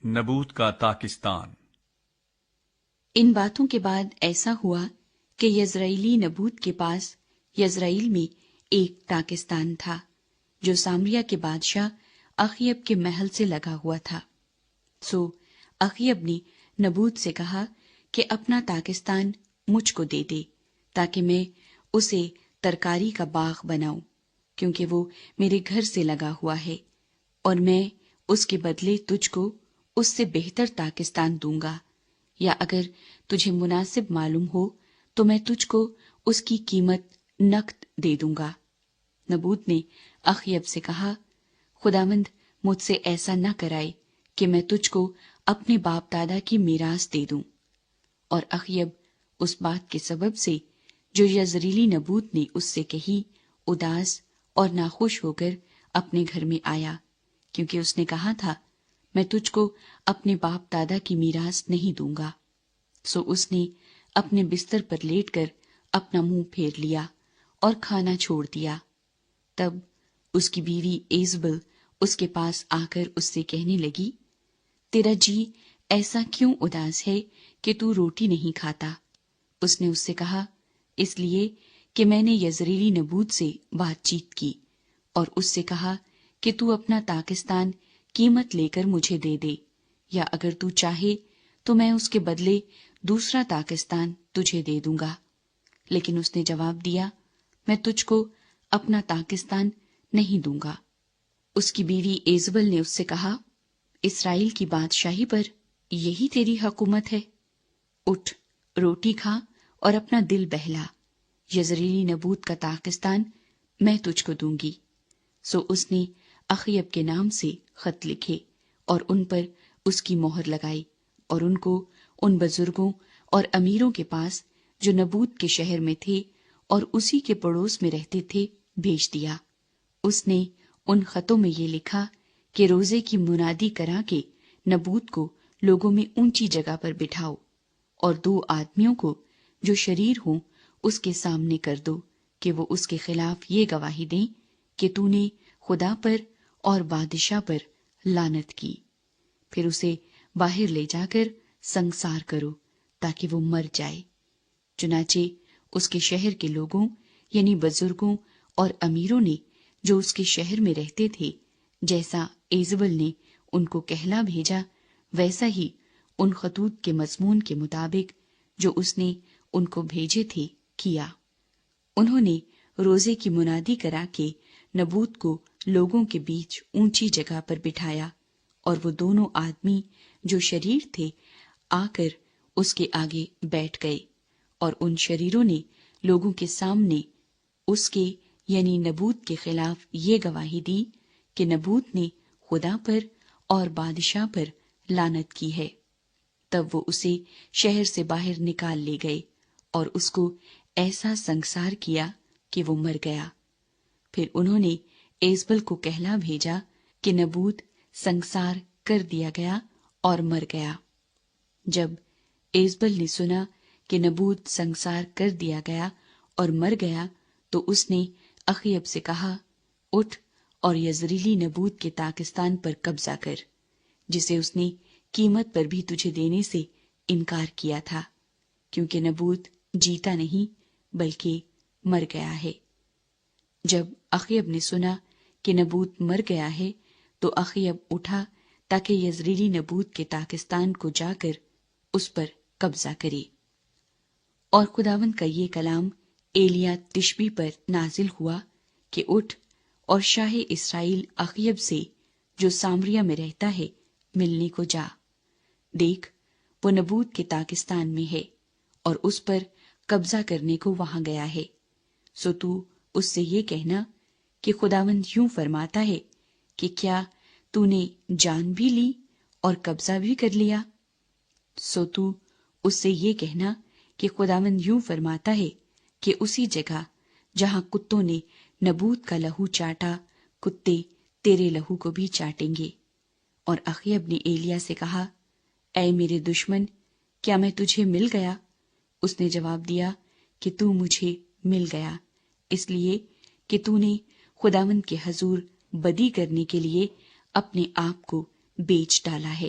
نبوت کا تاکستان۔ ان باتوں کے بعد ایسا ہوا کہ یزرعیلی نبوت کے پاس یزرعیل میں ایک تاکستان تھا جو سامریا کے بادشاہ اخیب کے محل سے لگا ہوا تھا۔ سو اخیب نے نبوت سے کہا کہ اپنا تاکستان مجھ کو دے دے تاکہ میں اسے ترکاری کا باغ بناؤں، کیونکہ وہ میرے گھر سے لگا ہوا ہے، اور میں اس کے بدلے تجھ کو اس سے بہتر تاکستان دوں گا، یا اگر تجھے مناسب معلوم ہو تو میں تجھ کو اس کی قیمت نقد دے دوں گا۔ نبوت نے اخیب سے کہا، خداوند مجھ سے ایسا نہ کرائے کہ میں تجھ کو اپنے باپ دادا کی میراث دے دوں۔ اور اخیب اس بات کے سبب سے جو یزریلی نبوت نے اس سے کہی اداس اور ناخوش ہو کر اپنے گھر میں آیا، کیونکہ اس نے کہا تھا میں تجھ کو اپنے باپ دادا کی میراث نہیں دوں گا۔ سو اس نے اپنے بستر پر لیٹ کر اپنا منہ پھیر لیا اور کھانا چھوڑ دیا۔ تب اس کی بیوی ایزبل اس کے پاس آ کر اس سے کہنے لگی، تیرا جی ایسا کیوں اداس ہے کہ تو روٹی نہیں کھاتا؟ اس نے اس سے کہا، اس لیے کہ میں نے یزریلی نبوت سے بات چیت کی اور اس سے کہا کہ تو اپنا تاکستان قیمت لے کر مجھے دے دے، یا اگر تو چاہے تو میں اس کے بدلے دوسرا تاکستان تجھے دے دوں گا۔ لیکن اس نے جواب دیا، میں تجھ کو اپنا تاکستان نہیں دوں گا۔ اس کی بیوی ایزبل نے اس سے کہا، اسرائیل کی بادشاہی پر یہی تیری حکومت ہے؟ اٹھ، روٹی کھا اور اپنا دل بہلا، یزریلی نبوت کا تاکستان میں تجھ کو دوں گی۔ سو اس نے اخیب کے نام سے خط لکھے اور ان پر اس کی مہر لگائی، اور ان کو ان بزرگوں اور امیروں کے پاس جو نبوت کے شہر میں تھے اور اسی کے پڑوس میں رہتے تھے بھیج دیا۔ اس نے ان خطوں میں یہ لکھا کہ روزے کی منادی کرا کے نبوت کو لوگوں میں اونچی جگہ پر بٹھاؤ، اور 2 آدمیوں کو جو شریر ہوں اس کے سامنے کر دو کہ وہ اس کے خلاف یہ گواہی دیں کہ تو نے خدا پر اور بادشاہ پر لعنت کی۔ پھر اسے باہر لے جا کر سنگسار کرو تاکہ وہ مر جائے۔ چنانچہ اس کے شہر کے لوگوں یعنی بزرگوں اور امیروں نے جو اس کے شہر میں رہتے تھے، جیسا ایزبل نے ان کو کہلا بھیجا ویسا ہی ان خطوط کے مضمون کے مطابق جو اس نے ان کو بھیجے تھے کیا۔ انہوں نے روزے کی منادی کرا کے نبوت کو لوگوں کے بیچ اونچی جگہ پر بٹھایا، اور وہ دونوں آدمی جو شریر تھے آ کر اس کے آگے بیٹھ گئے، اور ان شریروں نے لوگوں کے سامنے اس کے یعنی نبوت کے خلاف یہ گواہی دی کہ نبوت نے خدا پر اور بادشاہ پر لعنت کی ہے۔ تب وہ اسے شہر سے باہر نکال لے گئے اور اس کو ایسا سنگسار کیا کہ وہ مر گیا۔ پھر انہوں نے ایزبل کو کہلا بھیجا کہ نبوت سنگسار کر دیا گیا اور مر گیا۔ جب ایزبل نے سنا کہ نبوت سنگسار کر دیا گیا اور مر گیا تو اس نے اخیب سے کہا، اٹھ اور یزریلی نبوت کے تاکستان پر قبضہ کر، جسے اس نے قیمت پر بھی تجھے دینے سے انکار کیا تھا، کیونکہ نبوت جیتا نہیں بلکہ مر گیا ہے۔ جب اخیب نے سنا کہ نبوت مر گیا ہے تو اخیب اٹھا تاکہ یزریلی نبوت کے تاکستان کو جا کر اس پر قبضہ کرے۔ اور خداوند کا یہ کلام ایلیا تشبی پر نازل ہوا کہ اٹھ اور شاہ اسرائیل اخیب سے جو سامریا میں رہتا ہے ملنے کو جا، دیکھ وہ نبوت کے تاکستان میں ہے اور اس پر قبضہ کرنے کو وہاں گیا ہے۔ سو تو اس سے یہ کہنا کہ خداوند یوں فرماتا ہے کہ کیا تو نے جان بھی لی اور قبضہ بھی کر لیا؟ سو تو اس سے یہ کہنا کہ خداوند یوں فرماتا ہے کہ اسی جگہ جہاں کتوں نے نبوت کا لہو چاٹا، کتے تیرے لہو کو بھی چاٹیں گے۔ اور اخیب نے ایلیا سے کہا، اے میرے دشمن، کیا میں تجھے مل گیا؟ اس نے جواب دیا کہ تو مجھے مل گیا، اس لیے کہ تو نے خداوند کے حضور بدی کرنے کے لیے اپنے آپ کو بیچ ڈالا ہے۔